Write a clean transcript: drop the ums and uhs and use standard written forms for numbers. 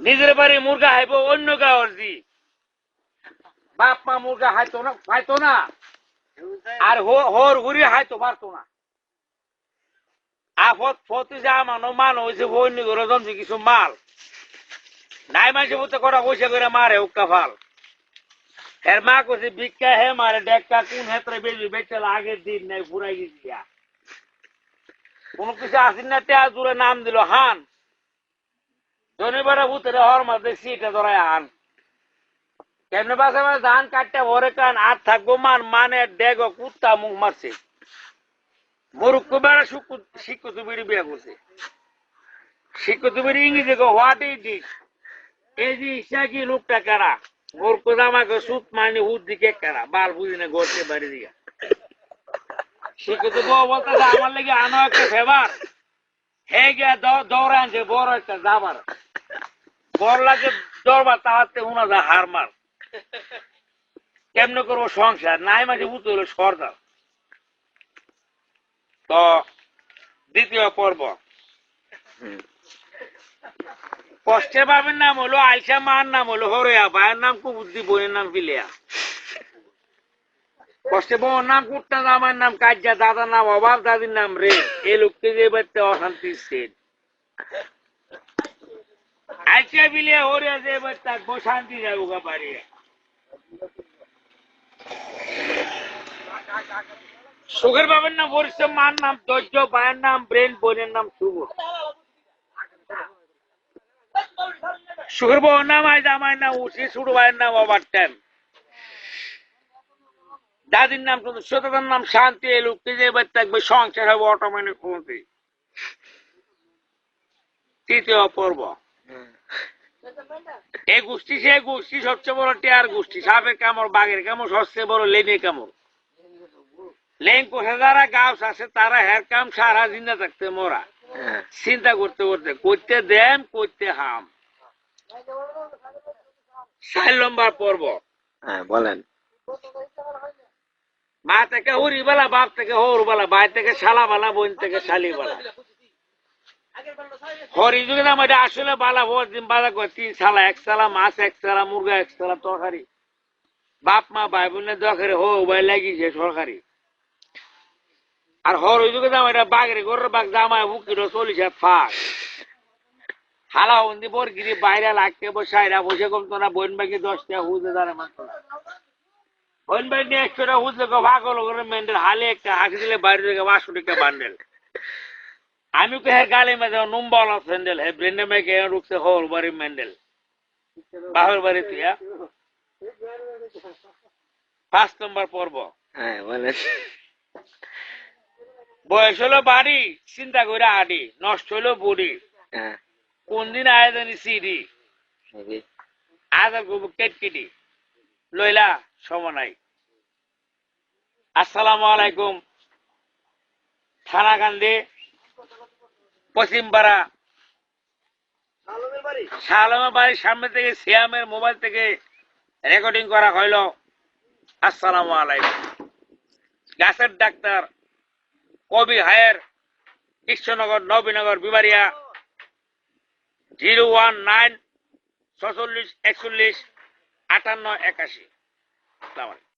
নিজের বাড়ি মুরগা হাইব অন্য গাঁর জি বাপ মা মুরগা হাইতো না আর হর ঘুরি হাইতো পারতো না আফত ফতে যা মানো হয়েছে অন্য ঘরে জমছে কিছু মাল নাই মাসে বলতে করা পয়সা করে মারে উক্কা ফাল এর মা কছে ভিক্ষা হে মারে ডেকা কোন হেত্রে বেশি বেচে আগের দিন নাই ফুরাই গেছি কোন কিছু আসিন না তে দূরে নাম দিল হান শনিবার ভূতের হর মাঝে সিটে ধরায় হান কেমনে বাসা ধান কাটতে ভরে কান আর থাকবো মানে ডেগো কুত্তা মুখ মারছে মরুক্ষ বেড়া শিক্ষিত বিড়ি বিয়া করছে শিক্ষিত বিড়ি ইংরেজি হোয়াট ইজ দিস এই যে ইচ্ছা কি লোকটা কারা মূর্খ আমাকে সুত মানে হুদ দিকে কারা বাল বুঝি না গড়তে বাড়ি দিয়া শিক্ষিত বউ বলতেছে আমার লেগে আনো একটা ফেভার হে গিয়া দৌড়ে আনছে বড় একটা যাবার বড় লাগে দৌড়বার তাহাতে উনা যা হার মার কেমনে করবো সংসার নাই মাঝে উঠে হলো সর্দার তো দ্বিতীয় পর্ব কষ্টে বাবের নাম হলো আইসা মার নাম হলো হরিয়া ভাইয়ের নাম কুবুদ্দি বোনের নাম ফিলিয়া কষ্টে বউর নাম কুট্টা আমার নাম কাজ্জা দাদার নাম অভাব দাদির নাম রে এই লোককে যে বাড়তে অশান্তি সেট আইসা ফিলিয়া হরিয়া যে বাড়তে শান্তি যাবো গা পারি সুখের বাবের নাম পরিশ্রম মার নাম ধৈর্য ভাইয়ের নাম ব্রেন বোনের নাম শুভ সুখের বউর নাম আজ আমার নাম উঠি ছোট ভাইয়ের নাম ওভার টাইম দাদির নাম সততার নাম শান্তি এই লোককে যে এবার থাকবে সংসার হবে অটোমেটিক কমতে তৃতীয় পর্ব এই গোষ্ঠী সে গোষ্ঠী সবচেয়ে বড় টেয়ার গোষ্ঠী সাপের কামড় বাঘের কামড় সবচেয়ে বড় লেনের কামড় লেন কোষে যারা গাছ আছে তারা হের কাম সারা জিন্দা থাকতে মোরা চিন্তা করতে করতে করতে দেন করতে হাম 4 নম্বর পর্ব বলেন মা থেকে হরি বালা বাপ থেকে হর বালা ভাই থেকে শালা বালা বোন থেকে শালি বালা হরি যুগে নাম এটা আসলে বালা ভোর দিন বালা করে 3 শালা 1 শালা মাছ 1 শালা মুরগা 1 শালা তরকারি বাপ মা ভাই বোনের দরকারে হো ভাই লাগিছে সরকারি আর হর যুগে নাম এটা বাঘের গরুর বাঘ জামায় বুকির 40 ফাঁক হালা হন্দি বরগিরি বাইরে লাগতে বসাইরা বসে কমতো না বোন বাকি 10 টাকা হুজে দাঁড়ে মাত্র বোন বাই নিয়ে 100 টাকা হুজলে ভাগল করে মেন্ডেল হালে একটা হাঁকি দিলে বাইরে থেকে 500 টাকা বান্ডেল আমি তো হ্যাঁ গালে মেঝে নুম্বালা স্যান্ডেল হ্যাঁ ব্রেন্ডে মেঘে রুখছে হর বাড়ি মেন্ডেল বাহর বাড়ি তুই 5 নম্বর পর্ব বলেন বয়স হলো বাড়ি চিন্তা করে আডি নষ্ট হলো বুড়ি কোন দিন আয়োজনী সিডি আদার গবু কেটকিটি লইলা সমনাই আসসালামু আলাইকুম থানাকান্দি পশ্চিমপাড়া শালমের বাড়ির সামনে থেকে সিয়ামের মোবাইল থেকে রেকর্ডিং করা হইল আসসালামু আলাইকুম গাছের ডাক্তার কবি হায়ার কৃষ্ণনগর নবীনগর বিবারিয়া 019 46 41 58 81